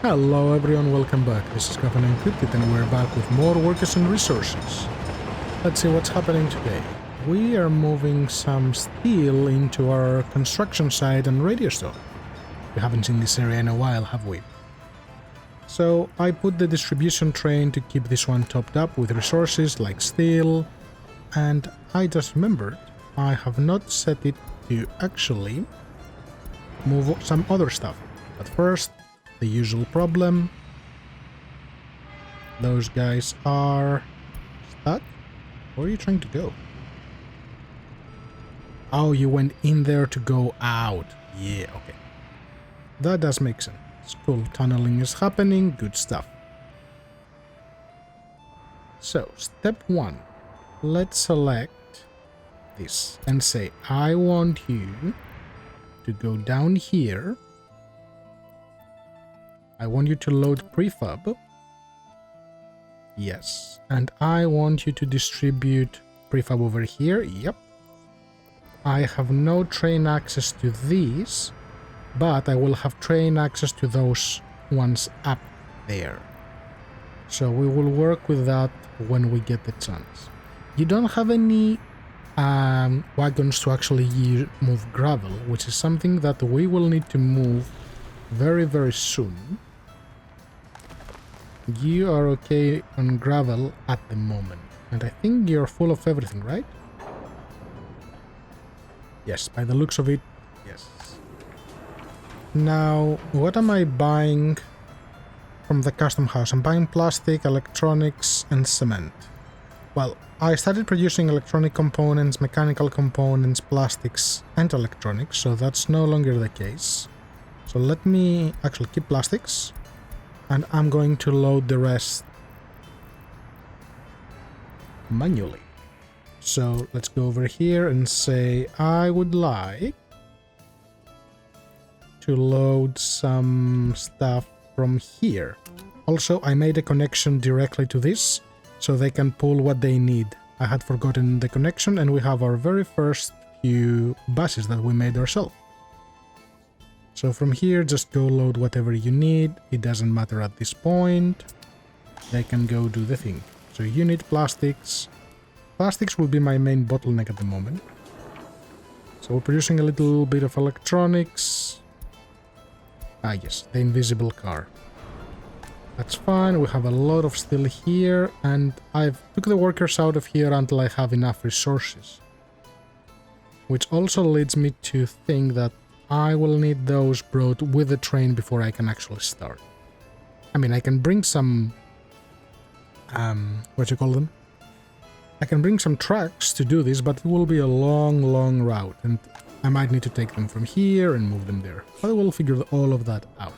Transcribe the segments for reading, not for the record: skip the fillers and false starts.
Hello everyone, welcome back. This is Caffeine Encrypted and we're back with more workers and resources. Let's see what's happening today. We are moving some steel into our construction site and radio store. We haven't seen this area in a while, have we? So I put the distribution train to keep this one topped up with resources like steel, and I just remembered I have not set it to actually move some other stuff. But first, the usual problem. Those guys are stuck. Where are you trying to go? Oh, you went in there to go out. Yeah, okay. That does make sense. Cool, tunneling is happening, good stuff. So, step 1. Let's select this and say, I want you to go down here. I want you to load prefab. Yes. And I want you to distribute prefab over here. Yep. I have no train access to these, but I will have train access to those ones up there. So we will work with that when we get the chance. You don't have any wagons to actually move gravel, which is something that we will need to move very, very soon. You are okay on gravel at the moment, and I think you're full of everything, right? Yes, by the looks of it, yes. Now, what am I buying from the custom house? I'm buying plastic, electronics, and cement. Well, I started producing electronic components, mechanical components, plastics, and electronics, so that's no longer the case. So let me actually keep plastics, and I'm going to load the rest manually. So let's go over here and say I would like to load some stuff from here. Also, I made a connection directly to this so they can pull what they need. I had forgotten the connection, and we have our very first few buses that we made ourselves. So from here, just go load whatever you need. It doesn't matter at this point. They can go do the thing. So you need plastics. Plastics will be my main bottleneck at the moment. So we're producing a little bit of electronics. Ah yes, the invisible car. That's fine, we have a lot of steel here, and I've took the workers out of here until I have enough resources. Which also leads me to think that I will need those brought with the train before I can actually start. I mean, I can bring some... what you call them? I can bring some trucks to do this, but it will be a long route, and I might need to take them from here and move them there. But we'll figure all of that out.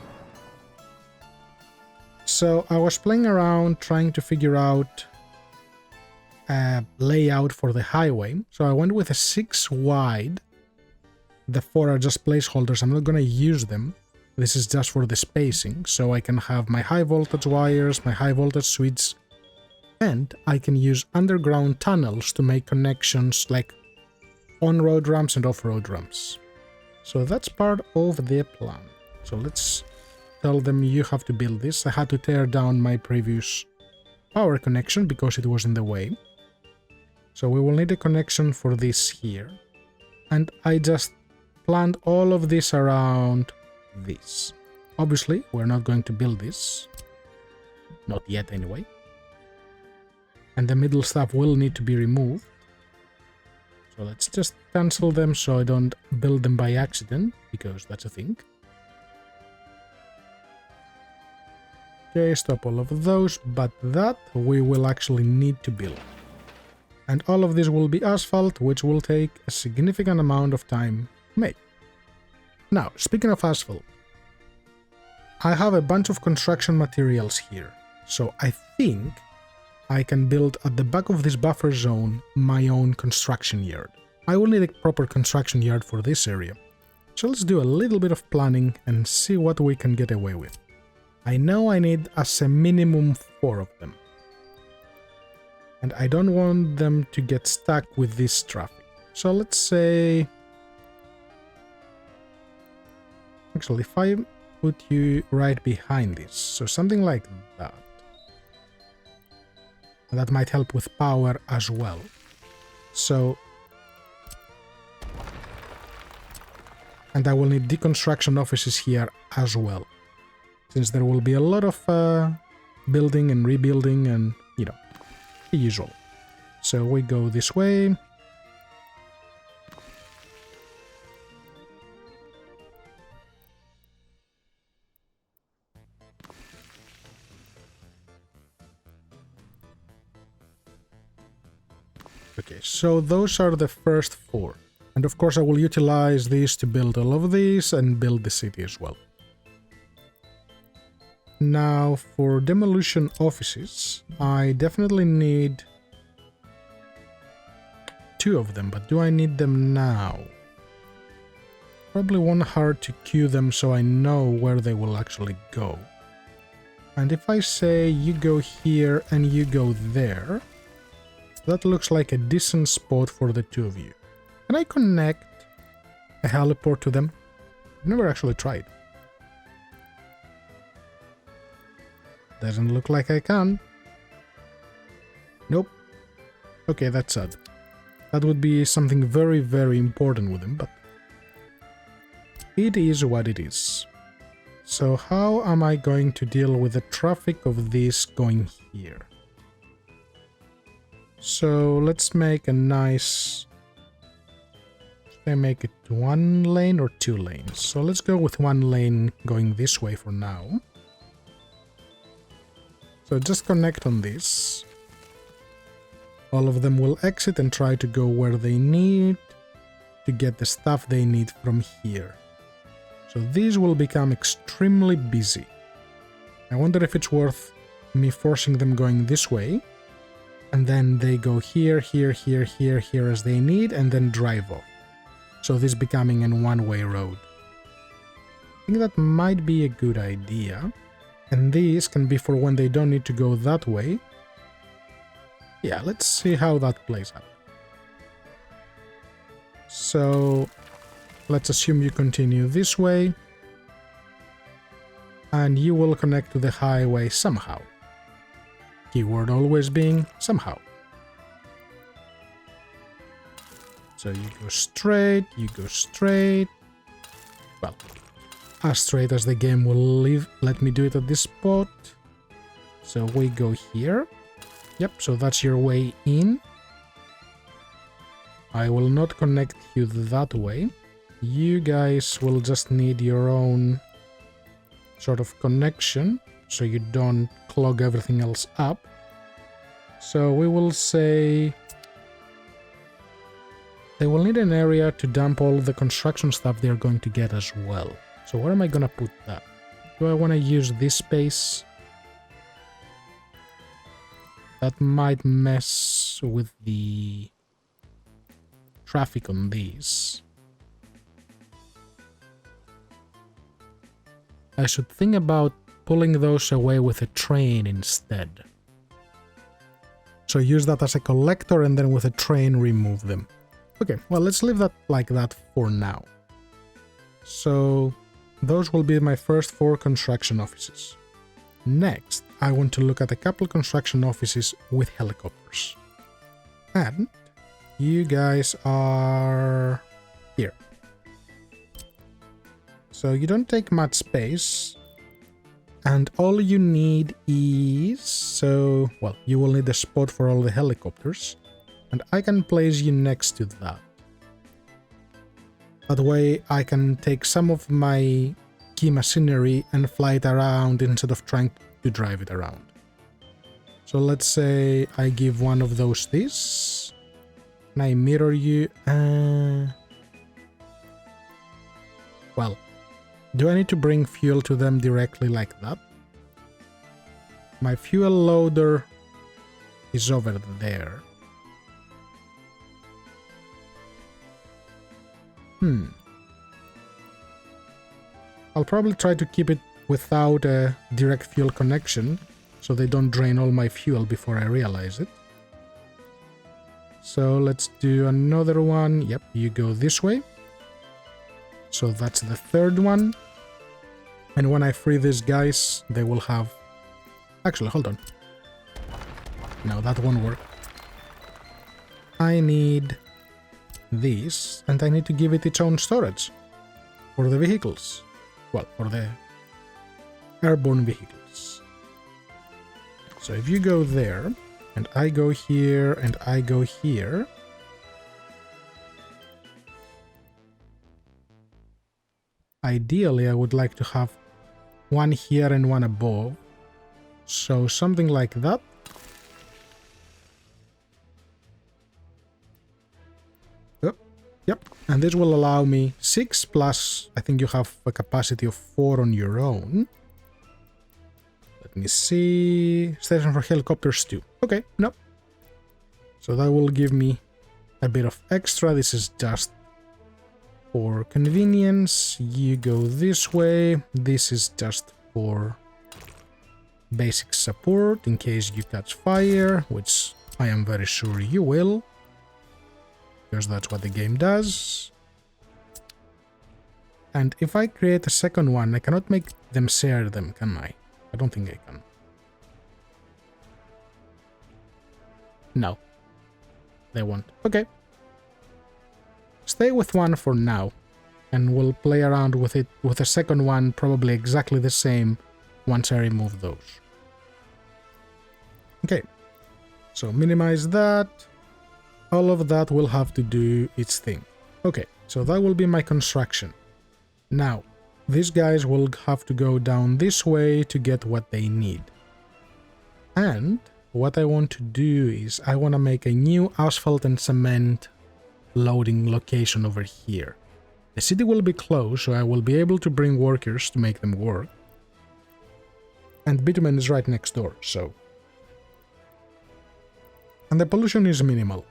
So I was playing around trying to figure out a layout for the highway. So I went with a 6 wide. The 4 are just placeholders. I'm not going to use them. This is just for the spacing. So I can have my high voltage wires, my high voltage switch, and I can use underground tunnels to make connections like on-road ramps and off-road ramps. So that's part of the plan. So let's tell them you have to build this. I had to tear down my previous power connection because it was in the way. So we will need a connection for this here. And I just planned all of this around this. Obviously, we're not going to build this. Not yet anyway. And the middle stuff will need to be removed. So let's just cancel them so I don't build them by accident, because that's a thing. Okay, stop all of those, but that we will actually need to build. And all of this will be asphalt, which will take a significant amount of time to make. Now, speaking of asphalt, I have a bunch of construction materials here, so I think I can build at the back of this buffer zone my own construction yard. I will need a proper construction yard for this area. So let's do a little bit of planning and see what we can get away with. I know I need as a minimum 4 of them. And I don't want them to get stuck with this traffic. So let's say... Actually, if I put you right behind this. So something like that. That might help with power as well. So... And I will need deconstruction offices here as well, since there will be a lot of building and rebuilding and, you know, the usual. So we go this way. Okay, so those are the first 4. And of course I will utilize these to build all of these and build the city as well. Now for demolition offices, I definitely need 2 of them, but do I need them now? Probably one hard to queue them so I know where they will actually go. And if I say you go here and you go there, that looks like a decent spot for the 2 of you. Can I connect a heliport to them? I've never actually tried. Doesn't look like I can. Nope. Okay, that's sad. That would be something very, very important with them, but it is what it is. So how am I going to deal with the traffic of this going here? So let's make a nice... Should I make it 1 lane or 2 lanes? So let's go with 1 lane going this way for now. So just connect on this. All of them will exit and try to go where they need to get the stuff they need from here. So these will become extremely busy. I wonder if it's worth me forcing them going this way. And then they go here, here, here, here, here as they need, and then drive off. So this becoming a one-way road. I think that might be a good idea. And these can be for when they don't need to go that way. Yeah, let's see how that plays out. So let's assume you continue this way. And you will connect to the highway somehow. Keyword always being somehow. So you go straight, well, as straight as the game will let me do it at this spot. So we go here. Yep, so that's your way in. I will not connect you that way. You guys will just need your own sort of connection, so you don't clog everything else up. So we will say they will need an area to dump all the construction stuff they're going to get as well. So where am I gonna put that? Do I want to use this space? That might mess with the traffic on these. I should think about pulling those away with a train instead. So use that as a collector and then with a train remove them. Okay, well, let's leave that like that for now. So those will be my first 4 construction offices. Next, I want to look at a couple construction offices with helicopters. And you guys are here. So you don't take much space. And all you need is... So, well, you will need a spot for all the helicopters. And I can place you next to that. That way I can take some of my key machinery and fly it around instead of trying to drive it around. So let's say I give one of those this. And I mirror you. Well, do I need to bring fuel to them directly like that? My fuel loader is over there. I'll probably try to keep it without a direct fuel connection, so they don't drain all my fuel before I realize it. So let's do another one. Yep, you go this way. So that's the third one. And when I free these guys, they will have... Actually, hold on. No, that won't work. I need this, and I need to give it its own storage for the vehicles. Well, for the airborne vehicles. So if you go there, and I go here, and I go here... Ideally, I would like to have one here and one above. So something like that. Yep, and this will allow me 6 plus, I think you have a capacity of 4 on your own. Let me see, station for helicopters too. Okay, no. So that will give me a bit of extra. This is just for convenience. You go this way. This is just for basic support in case you catch fire, which I am very sure you will. Because that's what the game does. And if I create a second one, I cannot make them share them, can I? I don't think I can. No. They won't. Okay. Stay with one for now. And we'll play around with it with a second one, probably exactly the same, once I remove those. Okay. So minimize that. All of that will have to do its thing. Okay, so that will be my construction. Now, these guys will have to go down this way to get what they need. And what I want to do is I want to make a new asphalt and cement loading location over here. The city will be closed, so I will be able to bring workers to make them work. And bitumen is right next door, so... And the pollution is minimal.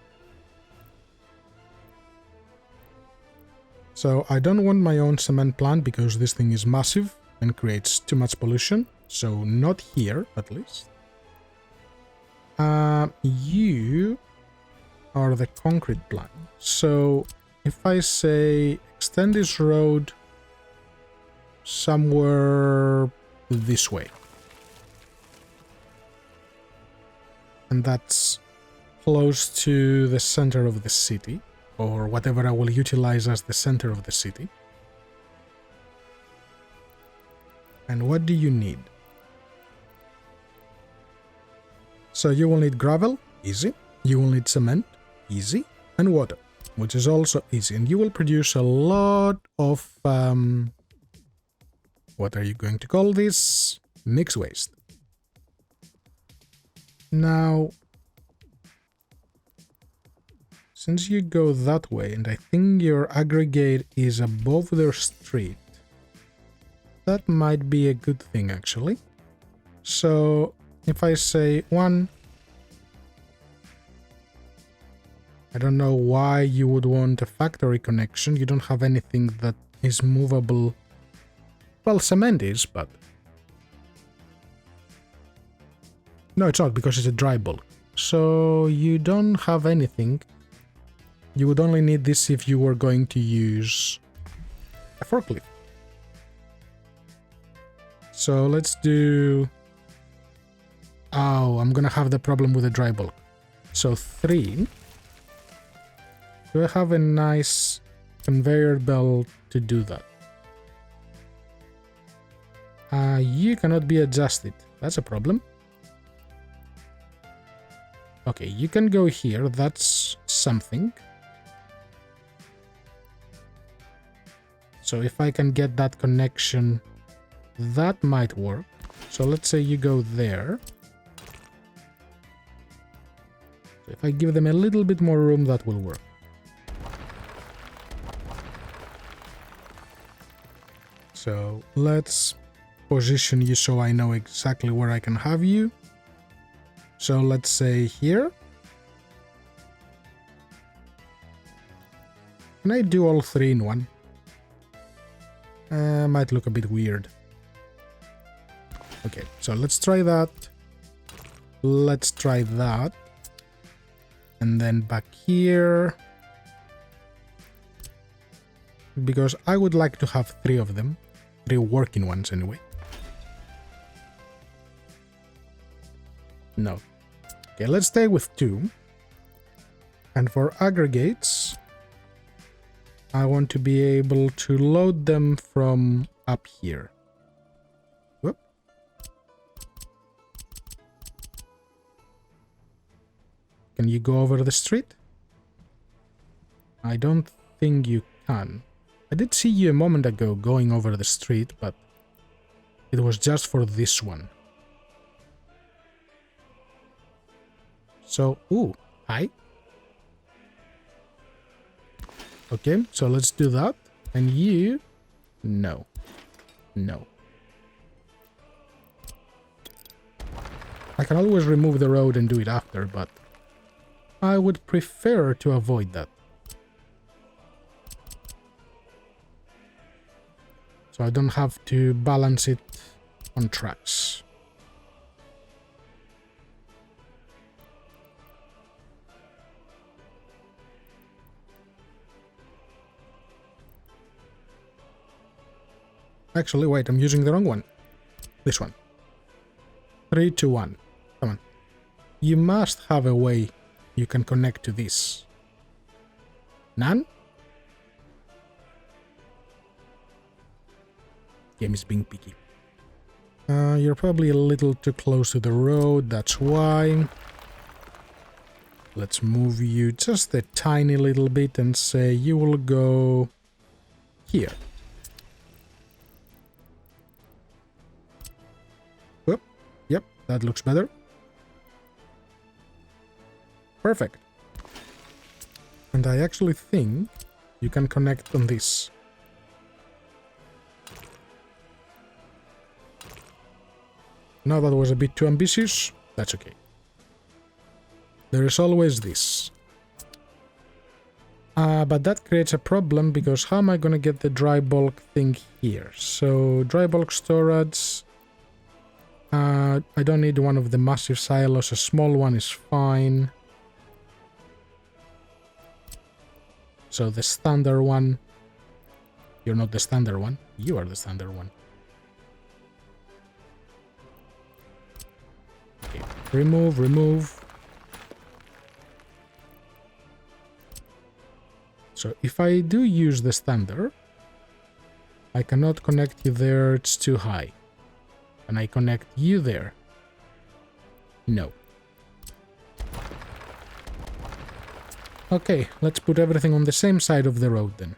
So I don't want my own cement plant because this thing is massive and creates too much pollution. So not here, at least. You are the concrete plant. So if I say extend this road somewhere this way. And that's close to the center of the city. Or whatever I will utilize as the center of the city. And what do you need? So you will need gravel, easy. You will need cement, easy. And water, which is also easy. And you will produce a lot of, what are you going to call this? Mixed waste. Now, since you go that way, and I think your aggregate is above their street, that might be a good thing, actually. So, if I say 1... I don't know why you would want a factory connection. You don't have anything that is movable. Well, cement is, but... No, it's not, because it's a dry bulk. So, you don't have anything. You would only need this if you were going to use a forklift. So let's do... Oh, I'm gonna have the problem with the dry bulk. So 3. Do I have a nice conveyor belt to do that? You cannot be adjusted. That's a problem. Okay, you can go here. That's something. So if I can get that connection, that might work. So let's say you go there. So if I give them a little bit more room, that will work. So let's position you so I know exactly where I can have you. So let's say here. Can I do all 3 in one? Might look a bit weird. Okay, so let's try that. Let's try that. And then back here. Because I would like to have 3 of them. 3 working ones anyway. No. Okay, let's stay with 2. And for aggregates, I want to be able to load them from up here. Whoop. Can you go over the street? I don't think you can. I did see you a moment ago going over the street, but it was just for this one. So, ooh, hi. Okay, so let's do that. And you... No. No. I can always remove the road and do it after, but I would prefer to avoid that. So I don't have to balance it on tracks. Actually, wait, I'm using the wrong one. This one. 3, 2, 1. Come on. You must have a way you can connect to this. None? Game is being picky. You're probably a little too close to the road, that's why. Let's move you just a tiny little bit and say you will go here. Whoop. Yep, that looks better. Perfect. And I actually think you can connect on this. No, that was a bit too ambitious. That's okay. There is always this. But that creates a problem because how am I going to get the dry bulk thing here? So, dry bulk storage. I don't need one of the massive silos. A small one is fine. So, the standard one. You're not the standard one. You are the standard one. Okay. Remove. So if I do use the standard, I cannot connect you there, it's too high. And I connect you there. No. Okay, let's put everything on the same side of the road then.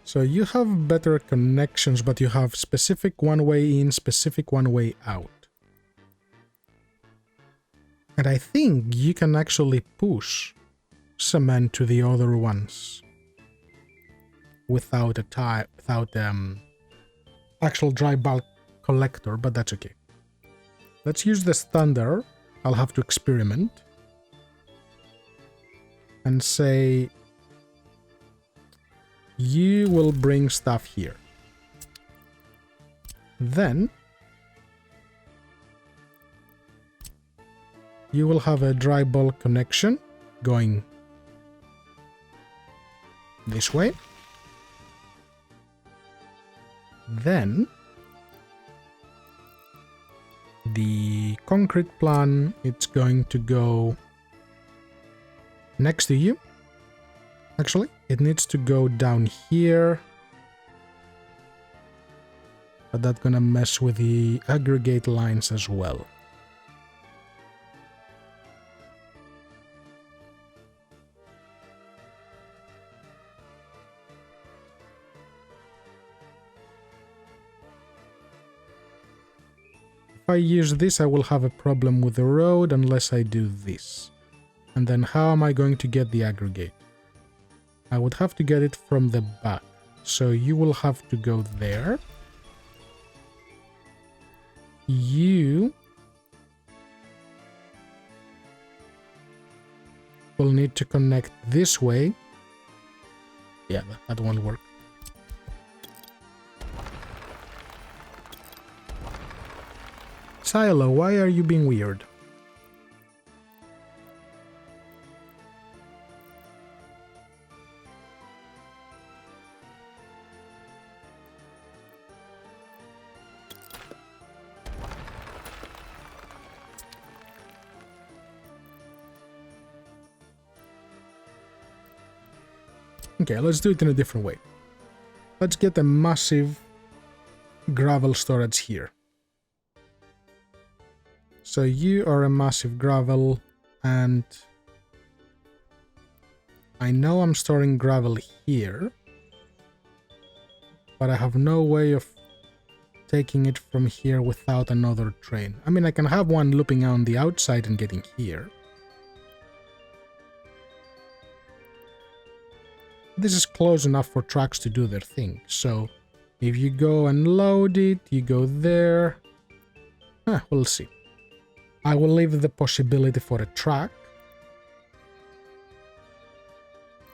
So you have better connections, but you have specific one way in, specific one way out. And I think you can actually push cement to the other ones without actual dry bulk collector, but that's okay. Let's use the standard. I'll have to experiment and say you will bring stuff here. Then you will have a dry bulk connection going this way. Then the concrete plan, it's going to go next to you. Actually, it needs to go down here. But that's gonna mess with the aggregate lines as well. If I use this, I will have a problem with the road unless I do this. And then how am I going to get the aggregate? I would have to get it from the back. So you will have to go there. You will need to connect this way. Yeah, that won't work. Silo, why are you being weird? Okay, let's do it in a different way. Let's get a massive gravel storage here. So you are a massive gravel, and I know I'm storing gravel here, but I have no way of taking it from here without another train. I mean, I can have one looping on the outside and getting here. This is close enough for trucks to do their thing. So if you go and load it, you go there. We'll see. I will leave the possibility for a truck.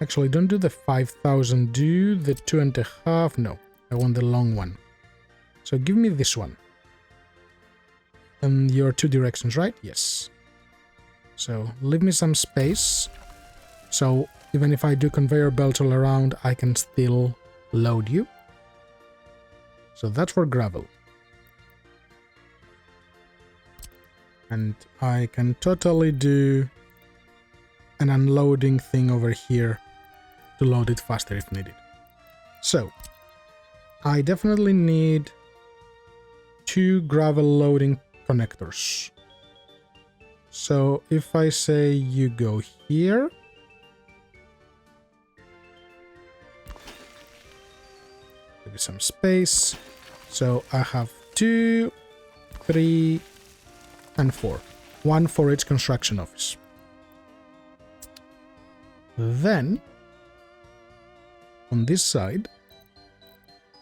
Actually, don't do the 5,000, do the 2.5. No, I want the long one. So give me this one. And your two directions, right? Yes. So leave me some space. So even if I do conveyor belts all around, I can still load you. So that's for gravel. And I can totally do an unloading thing over here to load it faster if needed. So I definitely need 2 gravel loading connectors. So if I say you go here, give me some space. So I have 2, 3, and 4. 1 for each construction office. Then, on this side,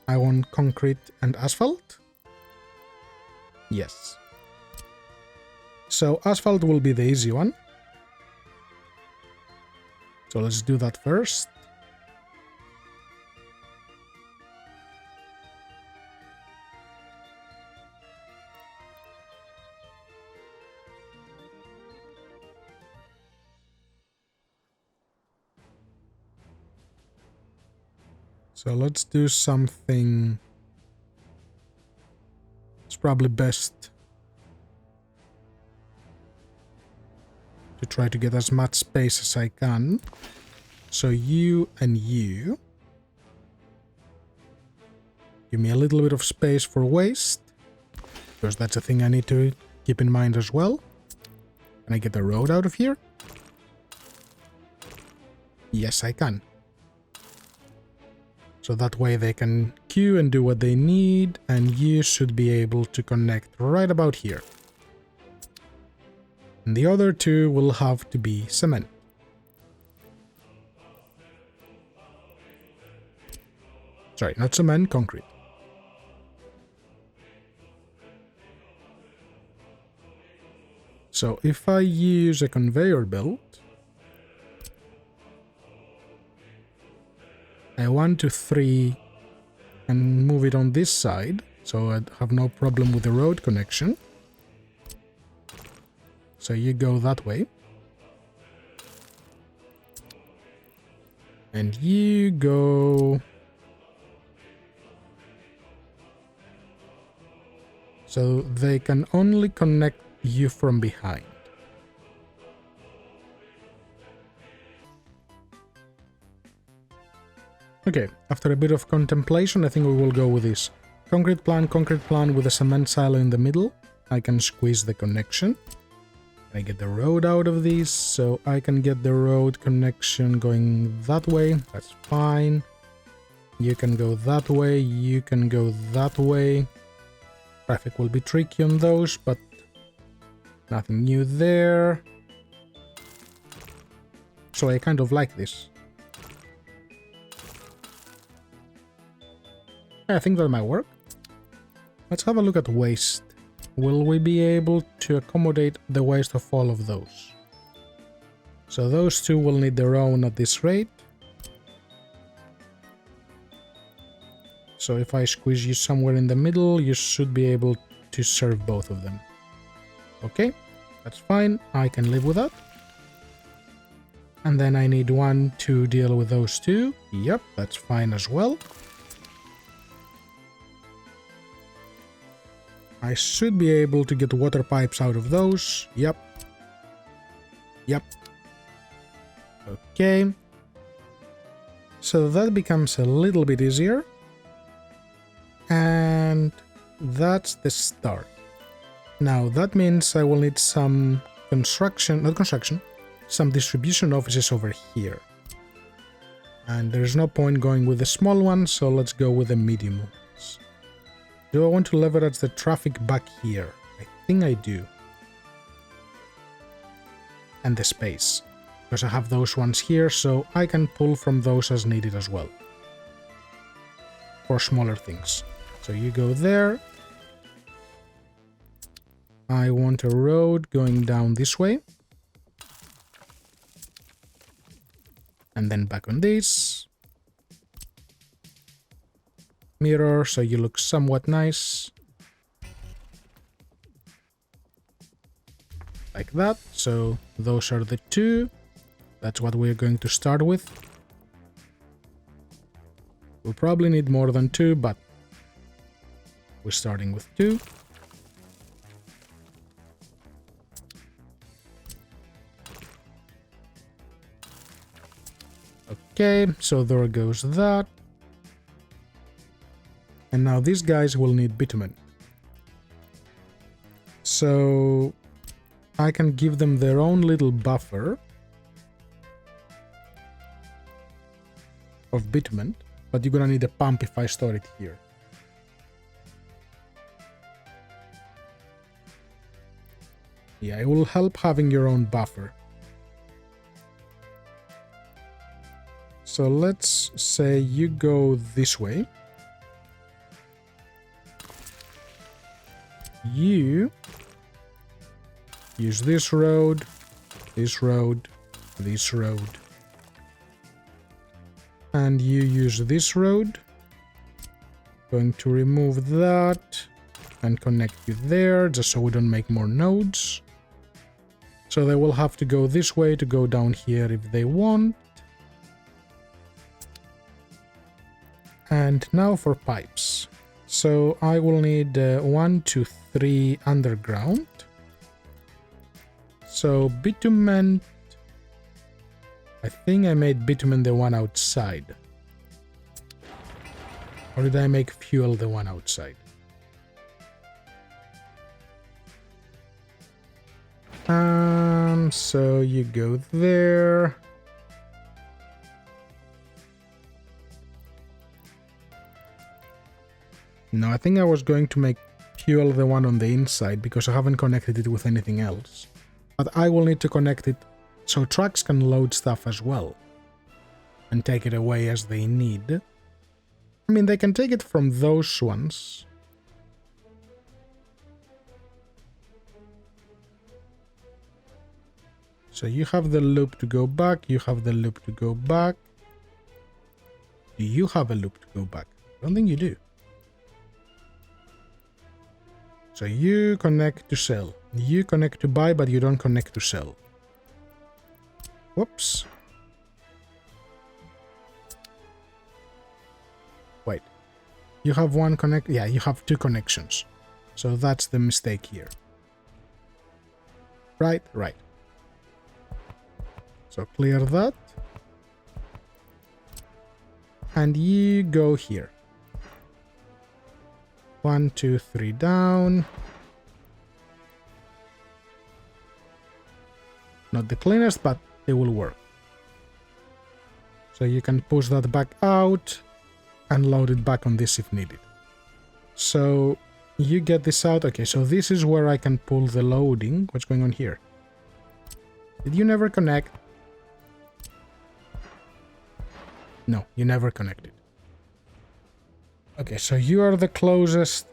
I want concrete and asphalt. Yes. So asphalt will be the easy one. So let's do that first. So let's do something. It's probably best to try to get as much space as I can. So you and you. Give me a little bit of space for waste, because that's a thing I need to keep in mind as well. Can I get the road out of here? Yes, I can. So that way they can queue and do what they need, and you should be able to connect right about here. And the other 2 will have to be cement. Sorry, not cement, concrete. So if I use a conveyor belt, I 1, 2, 3, and move it on this side, so I have no problem with the road connection. So you go that way. And you go... So they can only connect you from behind. Okay, after a bit of contemplation, I think we will go with this. Concrete plan with a cement silo in the middle. I can squeeze the connection. I get the road out of this, so I can get the road connection going that way. That's fine. You can go that way, you can go that way. Traffic will be tricky on those, but nothing new there. So I kind of like this. I think that might work. Let's have a look at waste. Will we be able to accommodate the waste of all of those? So those 2 will need their own at this rate. So if I squeeze you somewhere in the middle, you should be able to serve both of them. Okay, that's fine. I can live with that. And then I need 1 to deal with those 2. Yep, that's fine as well. I should be able to get water pipes out of those. Yep. Yep. Okay. So that becomes a little bit easier. And that's the start. Now that means I will need some some distribution offices over here. And there's no point going with the small ones, so let's go with the medium ones. Do I want to leverage the traffic back here? I think I do. And the space, because I have those ones here, so I can pull from those as needed as well. For smaller things. So you go there. I want a road going down this way. And then back on this. Mirror, so you look somewhat nice. Like that. So those are the two. That's what we're going to start with. We'll probably need more than two, but we're starting with two. Okay, so there goes that. And now these guys will need bitumen. So I can give them their own little buffer of bitumen, but you're gonna need a pump if I store it here. Yeah, it will help having your own buffer. So let's say you go this way. You use this road, this road, this road. And you use this road. Going to remove that and connect you there, just so we don't make more nodes. So they will have to go this way to go down here if they want. And now for pipes. So I will need 1, 2, 3 underground. So bitumen, I think I made bitumen the one outside. Or did I make fuel the one outside? So you go there. No, I think I was going to make fuel the one on the inside because I haven't connected it with anything else. But I will need to connect it so trucks can load stuff as well and take it away as they need. I mean, they can take it from those ones. So you have the loop to go back, you have the loop to go back. Do you have a loop to go back? I don't think you do. So you connect to sell. You connect to buy, but you don't connect to sell. Whoops. Wait. You have one connect... Yeah, you have two connections. So that's the mistake here. Right, right. So clear that. And you go here. 1, 2, 3 down. Not the cleanest, but it will work. So you can push that back out and load it back on this if needed. So you get this out. Okay, so this is where I can pull the loading. What's going on here? Did you never connect? No, you never connected. Okay, so you are the closest.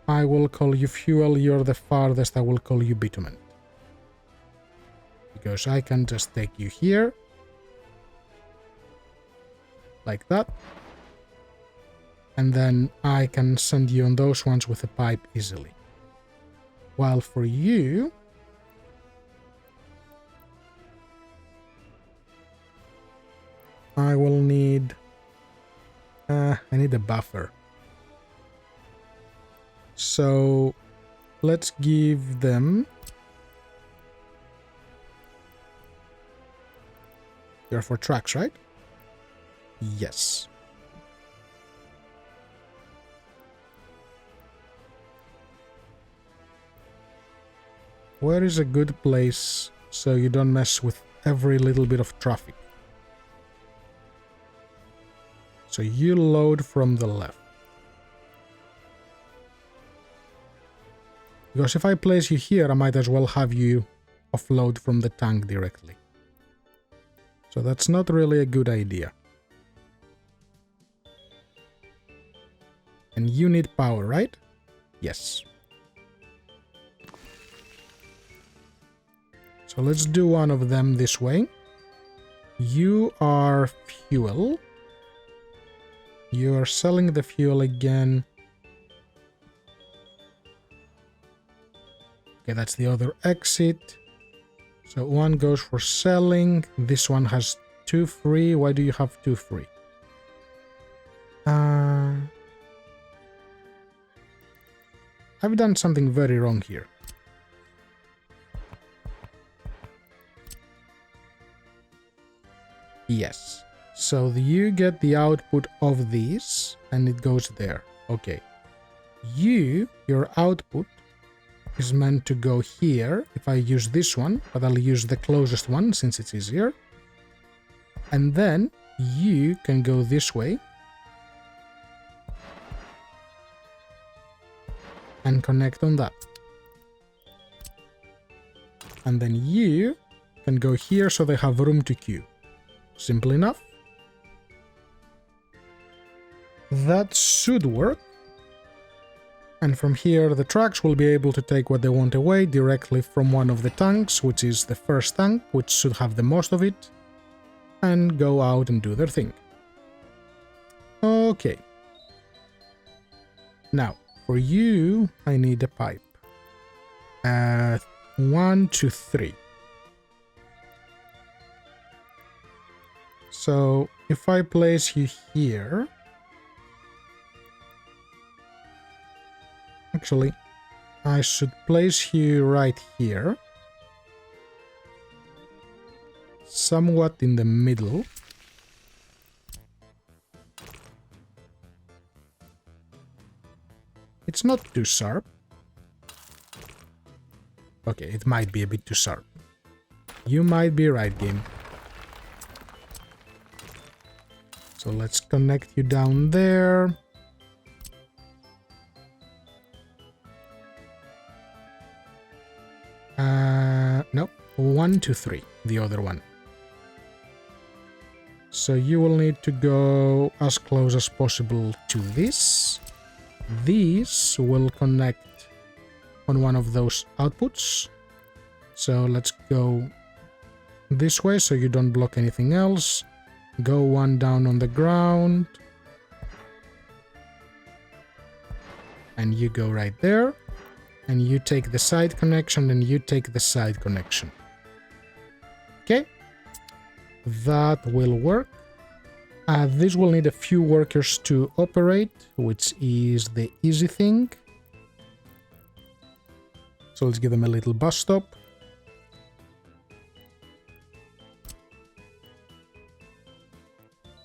I will call you fuel. You're the farthest. I will call you bitumen. Because I can just take you here. Like that. And then I can send you on those ones with a pipe easily. While for you... I will need... I need a buffer. So let's give them... You're for trucks, right? Yes. Where is a good place so you don't mess with every little bit of traffic? So you load from the left. Because if I place you here, I might as well have you offload from the tank directly. So that's not really a good idea. And you need power, right? Yes. So let's do one of them this way. You are fuel. You are selling the fuel again. Okay, that's the other exit. So one goes for selling. This one has 2 free. Why do you have 2 free? I've done something very wrong here. Yes. So you get the output of these and it goes there. Okay. Your output is meant to go here if I use this one, but I'll use the closest one since it's easier. And then you can go this way and connect on that. And then you can go here so they have room to queue. Simple enough. That should work. And from here, the trucks will be able to take what they want away directly from one of the tanks, which is the first tank, which should have the most of it, and go out and do their thing. Okay. Now, for you, I need a pipe. 1, 2, 3. So, if I place you here... Actually, I should place you right here. Somewhat in the middle. It's not too sharp. Okay, it might be a bit too sharp. You might be right, game. So let's connect you down there. No, 1, 2, 3, the other one. So you will need to go as close as possible to this. These will connect on one of those outputs. So let's go this way so you don't block anything else. Go one down on the ground. And you go right there. And you take the side connection, and you take the side connection. Okay, that will work. This will need a few workers to operate, which is the easy thing. So let's give them a little bus stop.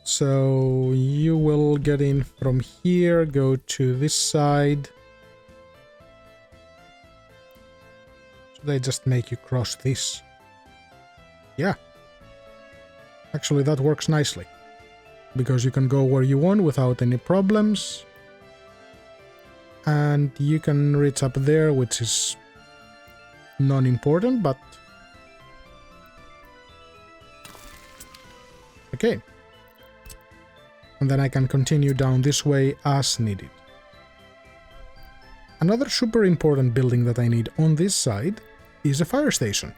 So you will get in from here, go to this side. They just make you cross this. Yeah. Actually, that works nicely. Because you can go where you want without any problems. And you can reach up there, which is non-important, but... Okay. And then I can continue down this way as needed. Another super important building that I need on this side is a fire station.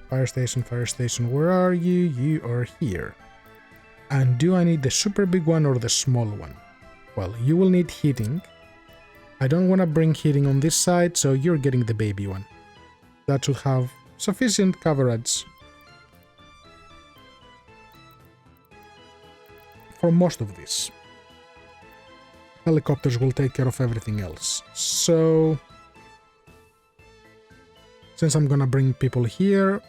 Fire station, where are you? You are here. And do I need the super big one or the small one? Well, you will need heating. I don't want to bring heating on this side, so you're getting the baby one. That should have sufficient coverage for most of this. Helicopters will take care of everything else. So, since I'm gonna bring people here,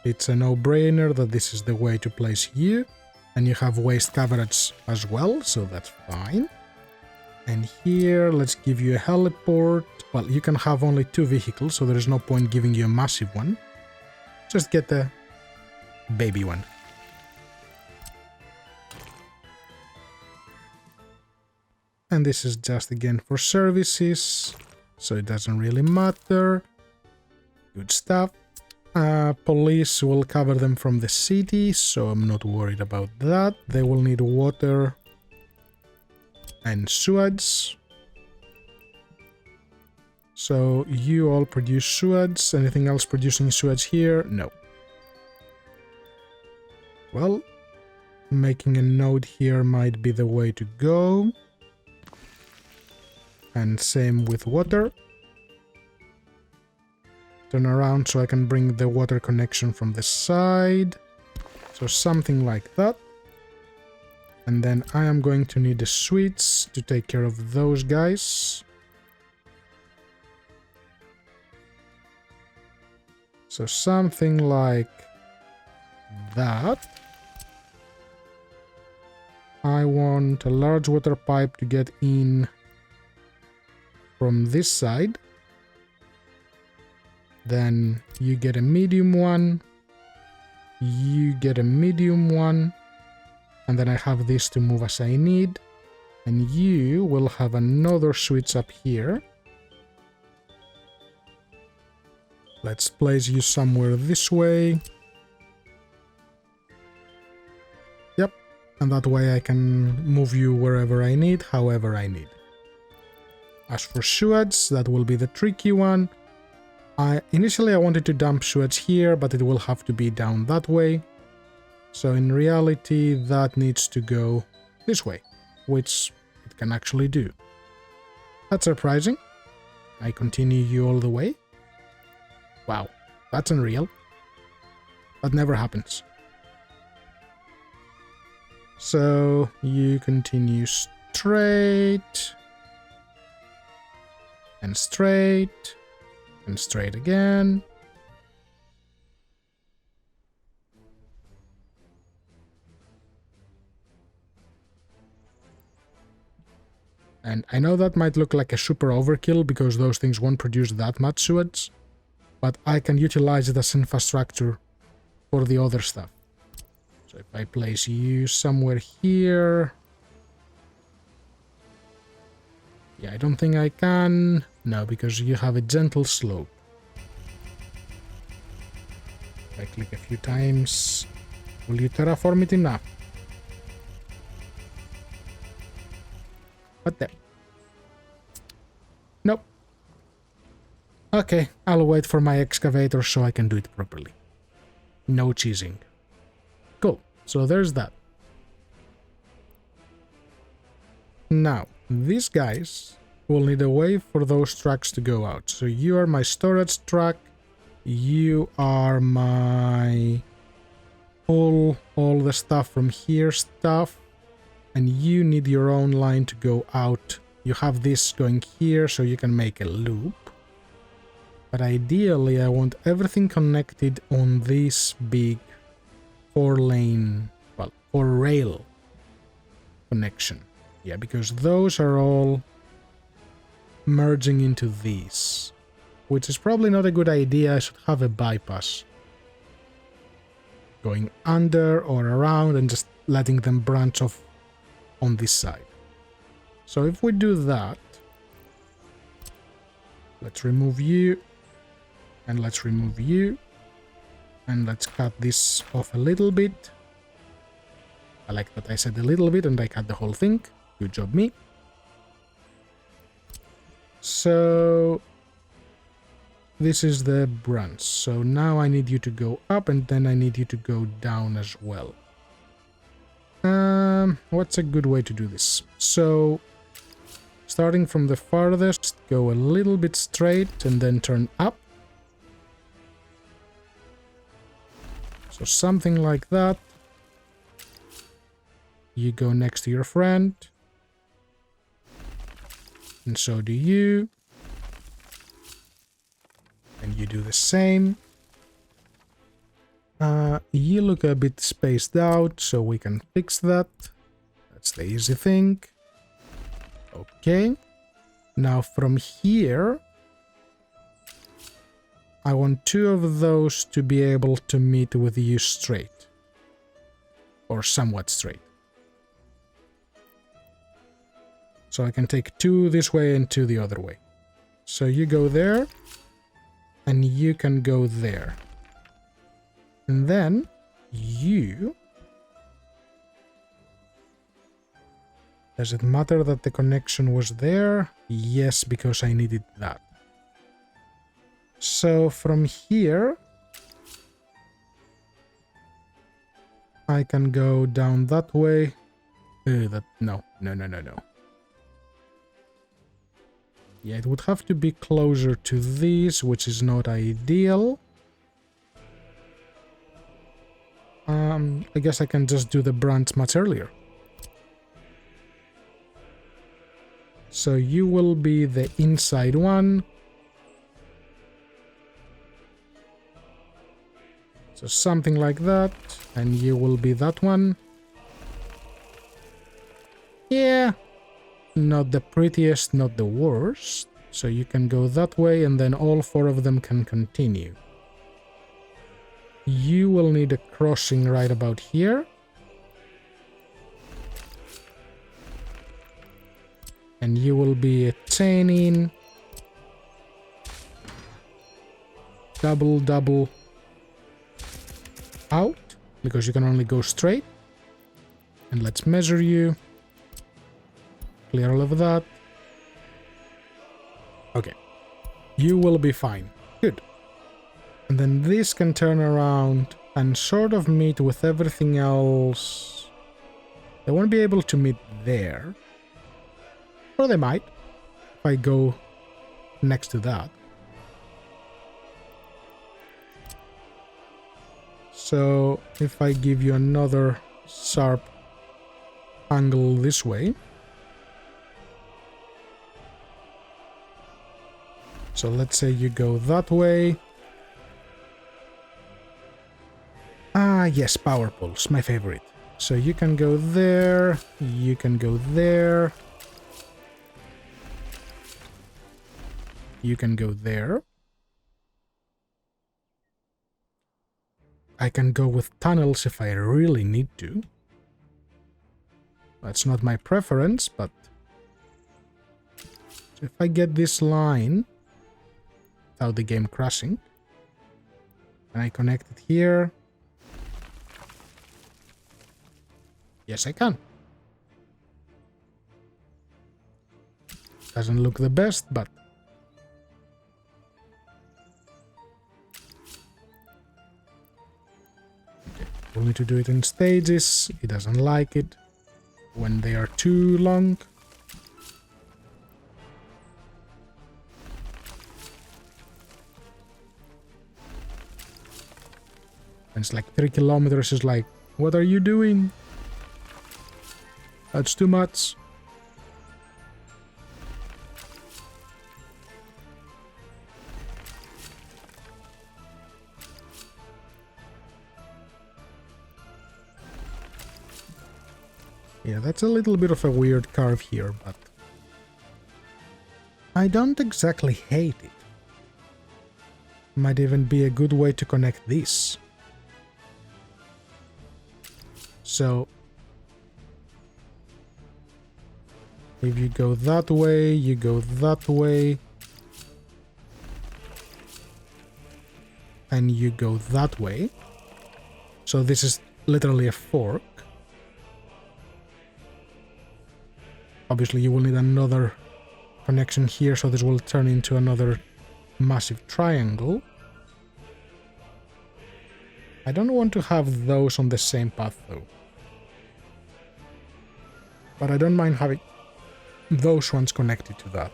It's a no-brainer that this is the way to place you. And you have waste coverage as well, so that's fine. And here, let's give you a heliport. Well, you can have only 2 vehicles, so there is no point giving you a massive one. Just get the baby one. And this is just again for services, so it doesn't really matter. Good stuff. Police will cover them from the city, so I'm not worried about that. They will need water and sewage. So you all produce sewage. Anything else producing sewage here? No. Well, making a note here might be the way to go. And same with water. Turn around so I can bring the water connection from the side. So something like that. And then I am going to need a switch to take care of those guys. So something like that. I want a large water pipe to get in from this side. Then you get a medium one. You get a medium one. And then I have this to move as I need. And you will have another switch up here. Let's place you somewhere this way. Yep. And that way I can move you wherever I need, however I need. As for sewage, that will be the tricky one. Initially I wanted to dump sewage here, but it will have to be down that way. So in reality, that needs to go this way, which it can actually do. That's surprising. I continue you all the way. Wow, that's unreal. That never happens. So you continue straight, and straight, and straight again. And I know that might look like a super overkill because those things won't produce that much sewage, but I can utilize it as infrastructure for the other stuff. So if I place you somewhere here... Yeah, I don't think I can. No, because you have a gentle slope. If I click a few times, will you terraform it enough? What the? Nope. Okay, I'll wait for my excavator so I can do it properly. No cheesing. Cool, so there's that. Now, these guys will need a way for those trucks to go out. So you are my storage truck. You are my all the stuff from here stuff. And you need your own line to go out. You have this going here so you can make a loop. But ideally I want everything connected on this big 4-lane, well, 4-rail connection. Yeah, because those are all merging into these, which is probably not a good idea. I should have a bypass going under or around and just letting them branch off on this side. So if we do that, let's remove you, and let's remove you, and let's cut this off a little bit. I like that I said a little bit and I cut the whole thing. Good job, me. So this is the branch. So now I need you to go up and then I need you to go down as well. What's a good way to do this? So starting from the farthest, go a little bit straight and then turn up. So something like that. You go next to your friend. And so do you. And you do the same. You look a bit spaced out, so we can fix that. That's the easy thing. Okay. Now from here, I want two of those to be able to meet with you straight. Or somewhat straight. So I can take two this way and two the other way. So you go there, and you can go there. And then you... Does it matter that the connection was there? Yes, because I needed that. So from here, I can go down that way. No. Yeah, it would have to be closer to these, which is not ideal. I guess I can just do the branch much earlier. So you will be the inside one. So something like that. And you will be that one. Yeah. Not the prettiest, not the worst. So you can go that way and then all four of them can continue. You will need a crossing right about here. And you will be a chain in. Double out. Because you can only go straight. And let's measure you. Clear all of that. Okay. You will be fine. Good. And then this can turn around and sort of meet with everything else. They won't be able to meet there. Or they might, if I go next to that. So, if I give you another sharp angle this way. So let's say you go that way. Ah, yes, power poles, my favorite. So you can go there, you can go there. You can go there. I can go with tunnels if I really need to. That's not my preference, but... So if I get this line without the game crashing, and I connect it here... Yes, I can. Doesn't look the best, but... We'll need to do it in stages. He doesn't like it when they are too long. And it's like 3 kilometers. Is like, what are you doing? That's too much. Yeah, that's a little bit of a weird carve here, but I don't exactly hate it. Might even be a good way to connect this. So, if you go that way, you go that way, and you go that way. So this is literally a fork. Obviously you will need another connection here, so this will turn into another massive triangle. I don't want to have those on the same path though. But I don't mind having those ones connected to that.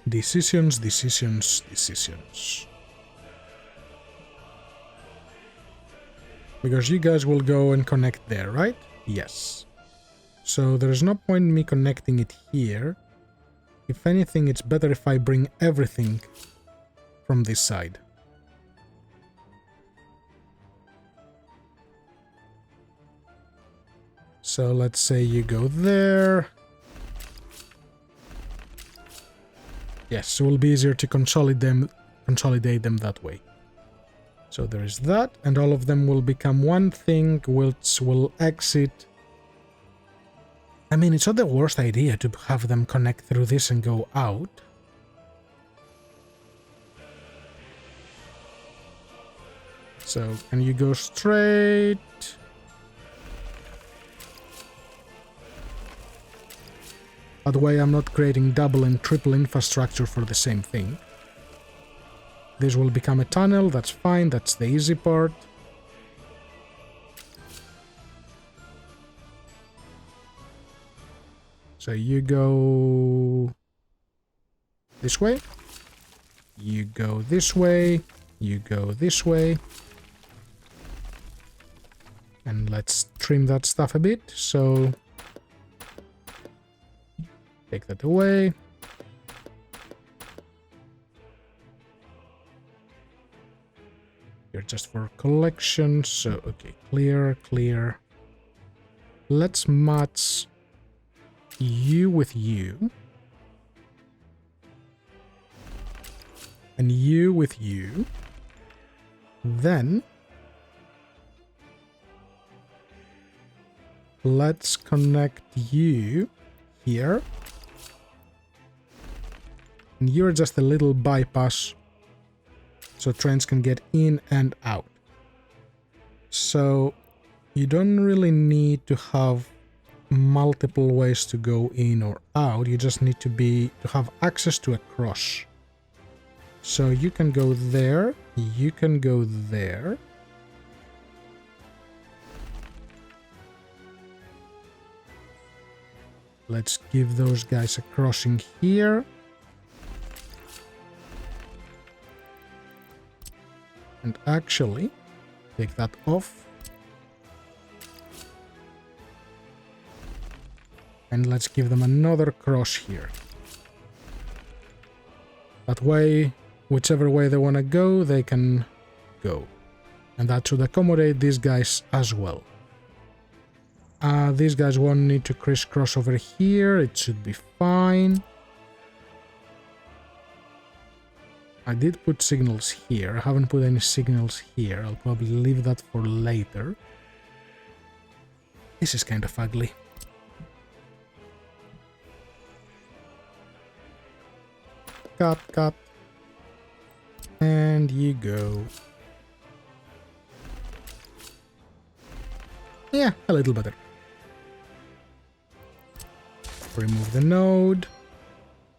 Decisions. Because you guys will go and connect there, right? Yes. So there's no point in me connecting it here. If anything, it's better if I bring everything from this side. So let's say you go there. Yes, it will be easier to consolidate them that way. So there is that, and all of them will become one thing, which will exit. I mean, it's not the worst idea to have them connect through this and go out. So, can you go straight? That way I'm not creating double and triple infrastructure for the same thing. This will become a tunnel, that's fine, that's the easy part. So you go this way, you go this way, you go this way. And let's trim that stuff a bit, so take that away. Here just for collection, so okay, clear, clear. Let's match you with you. And you with you. Then let's connect you here. And you're just a little bypass so trains can get in and out. So you don't really need to have multiple ways to go in or out. You just need to have access to a cross. So you can go there, you can go there. Let's give those guys a crossing here. And actually, take that off. And let's give them another cross here. That way, whichever way they want to go, they can go. And that should accommodate these guys as well. These guys won't need to crisscross over here. It should be fine. I did put signals here. I haven't put any signals here. I'll probably leave that for later. This is kind of ugly. Cut, cut. And you go. Yeah, a little better. Remove the node.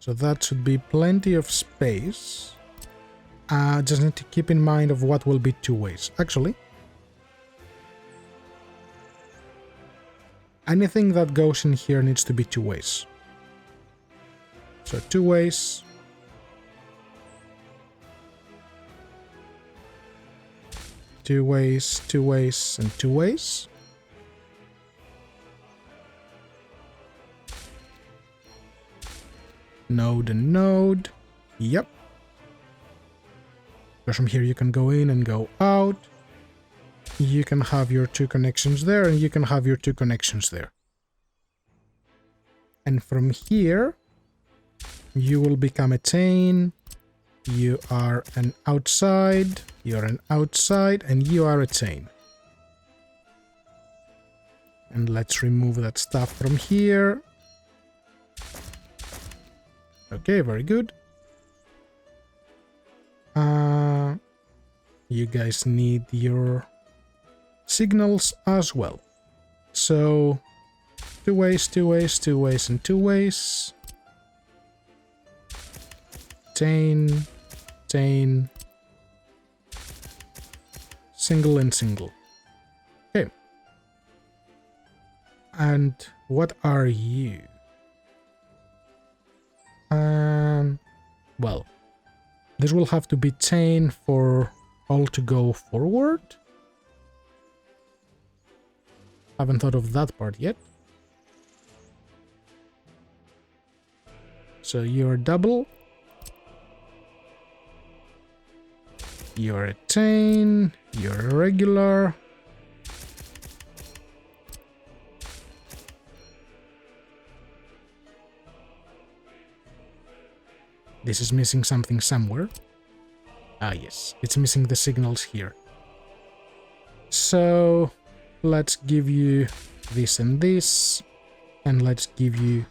So that should be plenty of space. Just need to keep in mind of what will be two ways. Actually, anything that goes in here needs to be two ways. So 2 ways. Two ways, 2 ways, and 2 ways. Node and node. Yep. Because from here you can go in and go out. You can have your 2 connections there, and you can have your 2 connections there. And from here, you will become a chain. You are an outside, you're an outside, and you are a chain. And let's remove that stuff from here. Okay, very good. You guys need your signals as well. So 2 ways, 2 ways, 2 ways, and 2 ways. Chain, chain, single and single. Okay. And what are you? Well, this will have to be chain for all to go forward. Haven't thought of that part yet. So you're double. You're a chain. You're a regular. This is missing something somewhere. Ah, yes. It's missing the signals here. So let's give you this and this. And let's give you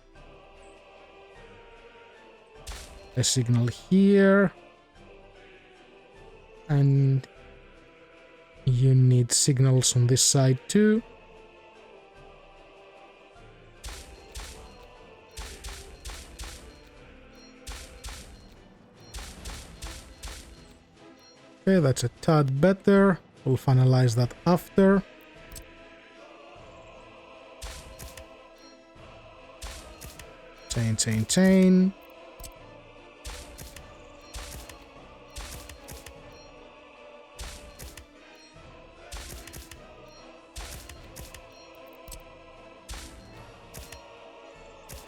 a signal here. And you need signals on this side too. Okay, that's a tad better. We'll finalize that after. Chain, chain, chain.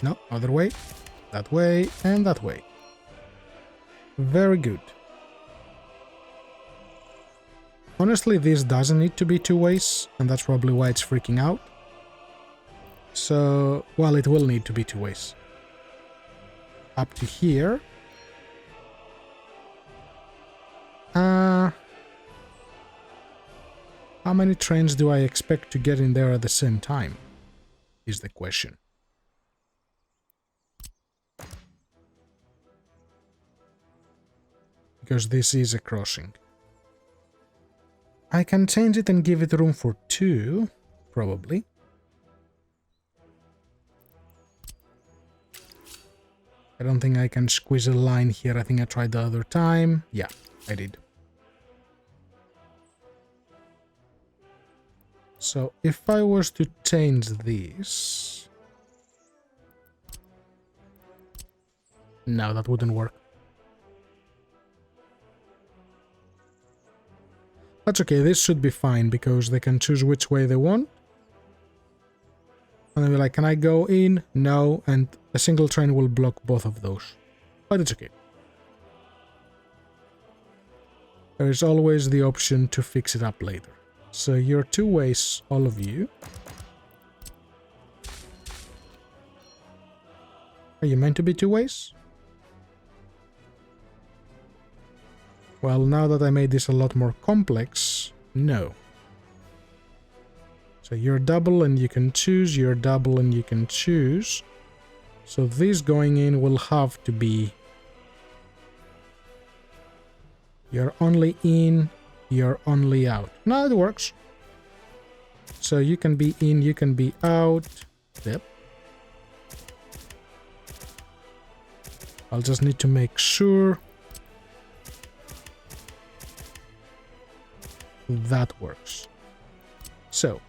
No, other way. That way and that way. Very good. Honestly, this doesn't need to be two ways, and that's probably why it's freaking out. So, well, it will need to be two ways. Up to here. How many trains do I expect to get in there at the same time? Is the question. Because this is a crossing. I can change it and give it room for two, probably. I don't think I can squeeze a line here. I think I tried the other time. Yeah, I did. So if I was to change this... No, that wouldn't work. That's okay, this should be fine, because they can choose which way they want. And they'll be like, can I go in? No, and a single train will block both of those. But it's okay. There is always the option to fix it up later. So you're two ways, all of you. Are you meant to be two ways? Well, now that I made this a lot more complex, no. So you're double and you can choose, you're double and you can choose. So this going in will have to be... You're only in, you're only out. No, it works. So you can be in, you can be out. Yep. I'll just need to make sure that works. So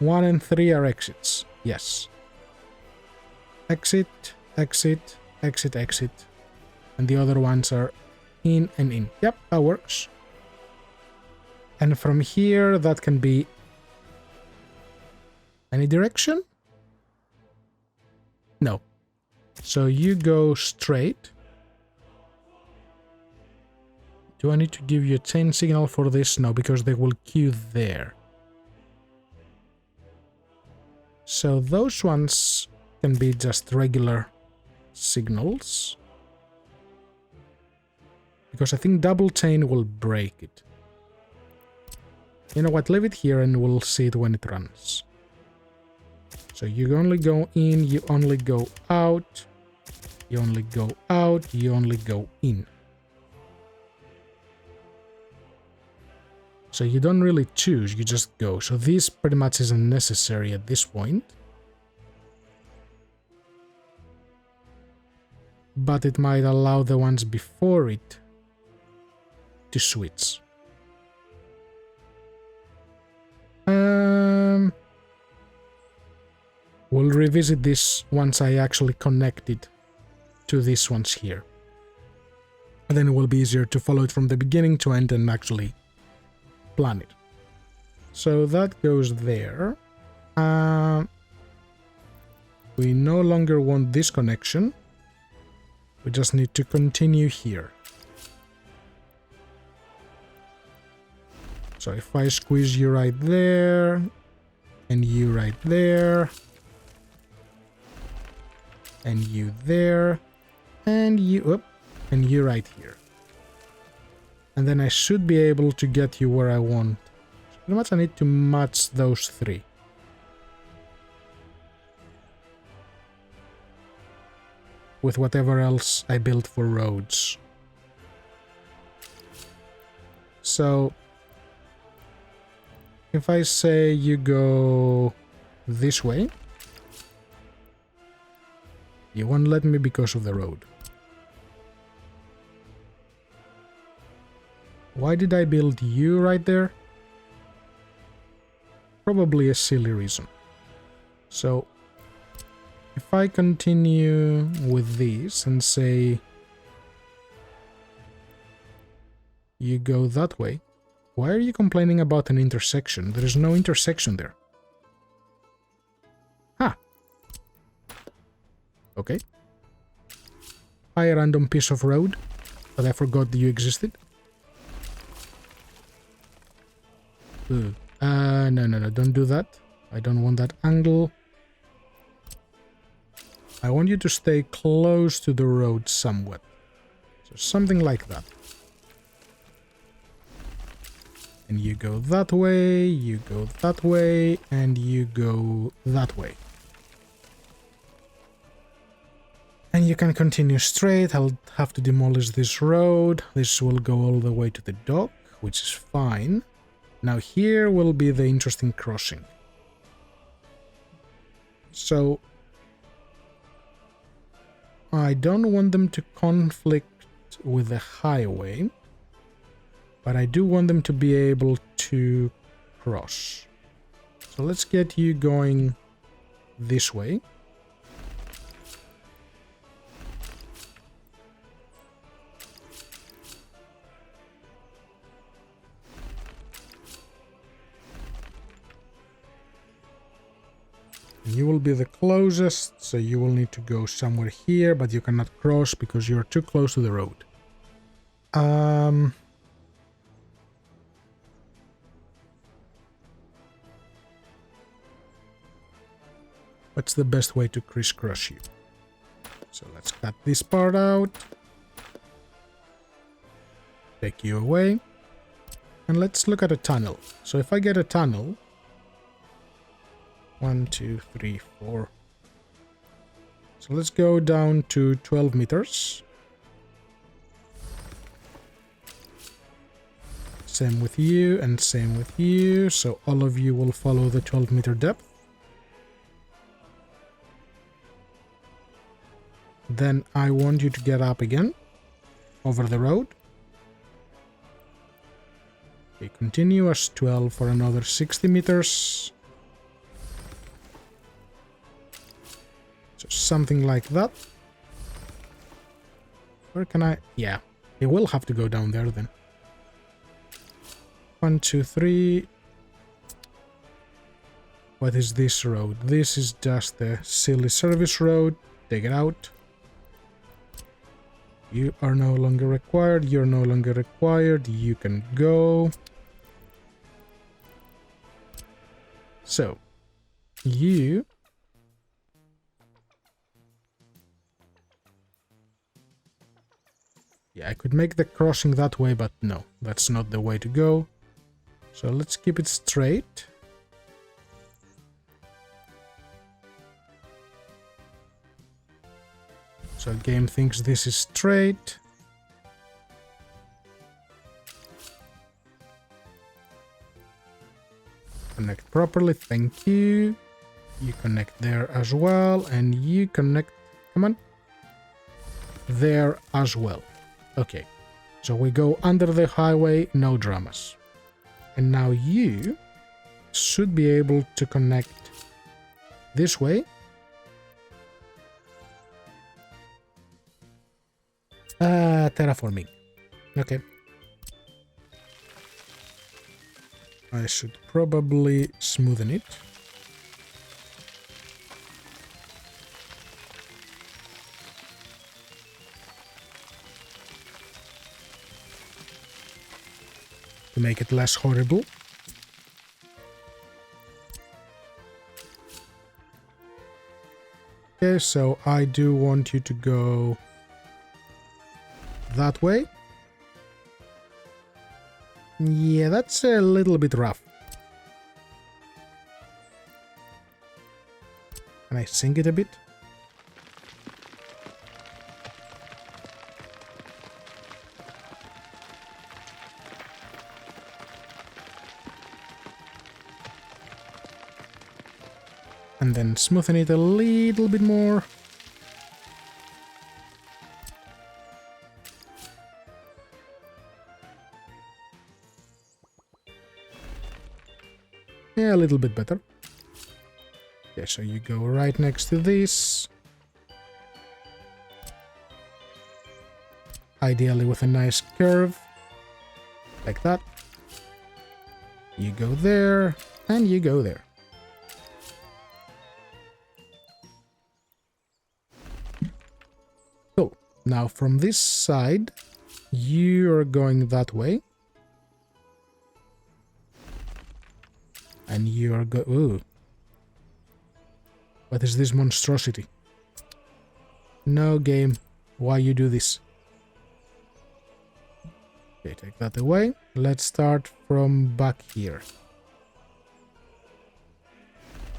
1 and 3 are exits. Yes. Exit, exit, exit, exit. And the other ones are in and in. Yep, that works. And from here, that can be any direction? No. So you go straight. Do I need to give you a chain signal for this? No, because they will queue there. So those ones can be just regular signals. Because I think double chain will break it. You know what, leave it here and we'll see it when it runs. So you only go in, you only go out, you only go out, you only go in. So you don't really choose, you just go. So this pretty much isn't necessary at this point. But it might allow the ones before it to switch. We'll revisit this once I actually connect it to these ones here. And then it will be easier to follow it from the beginning to end and actually plan it. So that goes there. We no longer want this connection. We just need to continue here. So if I squeeze you right there, and you right there, and you there, and you right here. And then I should be able to get you where I want. So pretty much I need to match those three. With whatever else I built for roads. So if I say you go this way, you won't let me because of the road. Why did I build you right there? Probably a silly reason. So if I continue with this and say you go that way, why are you complaining about an intersection? There is no intersection there. Huh. Okay. Hi, a random piece of road that I forgot that you existed. No, don't do that. I don't want that angle. I want you to stay close to the road somewhat. So something like that. And you go that way, you go that way, and you go that way. And you can continue straight. I'll have to demolish this road. This will go all the way to the dock, which is fine. Now here will be the interesting crossing. So I don't want them to conflict with the highway, but I do want them to be able to cross. So let's get you going this way. You will be the closest, so you will need to go somewhere here, but you cannot cross because you're too close to the road. What's the best way to crisscross you? So let's cut this part out. Take you away. And let's look at a tunnel. So if I get a tunnel... 1, 2, 3, 4. So let's go down to 12 meters. Same with you and same with you. So all of you will follow the 12-meter depth. Then I want you to get up again over the road. Okay, continue as 12 for another 60 meters. So something like that. Where can I... Yeah, it will have to go down there then. 1, 2, 3. What is this road? This is just a silly service road. Take it out. You are no longer required. You're no longer required. You can go. So, you... Yeah, I could make the crossing that way, but no, that's not the way to go. So let's keep it straight. So game thinks this is straight. Connect properly, thank you. You connect there as well, and you connect, come on, there as well. Okay, so we go under the highway, no dramas. And now you should be able to connect this way. Terraforming. Okay. I should probably smoothen it. to make it less horrible. Okay, so I do want you to go that way. Yeah, that's a little bit rough. Can I sink it a bit? And then smoothen it a little bit more. Yeah, a little bit better. Okay, so you go right next to this. Ideally with a nice curve. Like that. You go there, and you go there. Cool. Now from this side, you are going that way. And you are ooh. What is this monstrosity? No, game. Why you do this? Okay, take that away. Let's start from back here.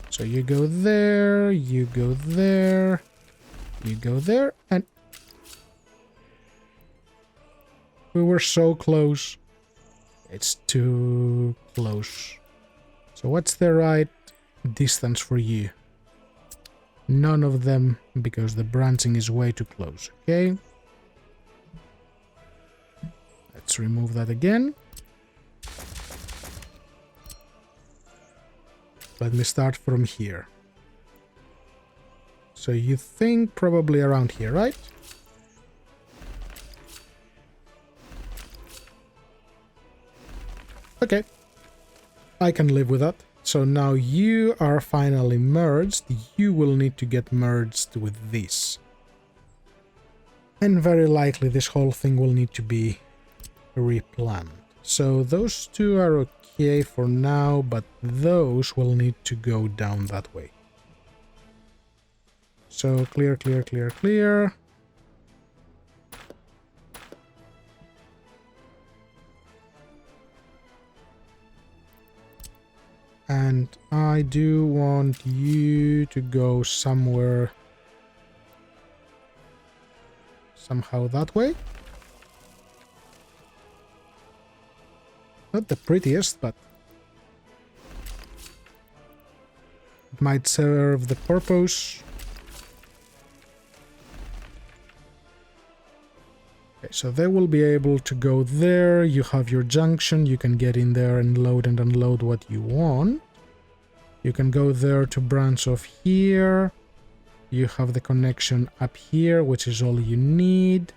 So you go there, you go there, you go there, and... we were so close. It's too close. So what's the right distance for you? None of them, because the branching is way too close, okay? Let's remove that again. Let me start from here. So you think probably around here, right? Okay. I can live with that. So now you are finally merged. You will need to get merged with this. And very likely this whole thing will need to be replanned. So those two are okay for now, but those will need to go down that way. So clear, clear, clear, clear. And I do want you to go somewhere, somehow that way. Not the prettiest, but it might serve the purpose. Okay, so they will be able to go there. You have your junction. You can get in there and load and unload what you want. You can go there to branch off here. You have the connection up here, which is all you need.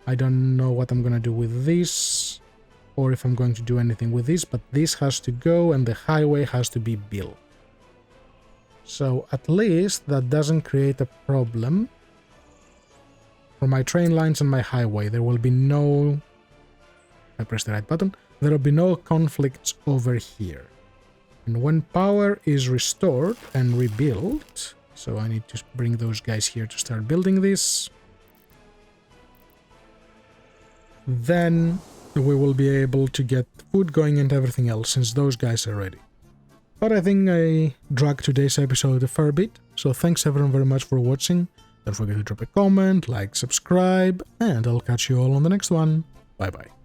I don't know what I'm gonna do with this, or if I'm going to do anything with this, but this has to go and the highway has to be built. So at least that doesn't create a problem. For my train lines and my highway, there will be no... I press the right button. There will be no conflicts over here. And when power is restored and rebuilt... So I need to bring those guys here to start building this. Then we will be able to get food going and everything else, since those guys are ready. But I think I dragged today's episode a fair bit, so thanks everyone very much for watching. Don't forget to drop a comment, like, subscribe, and I'll catch you all on the next one. Bye bye.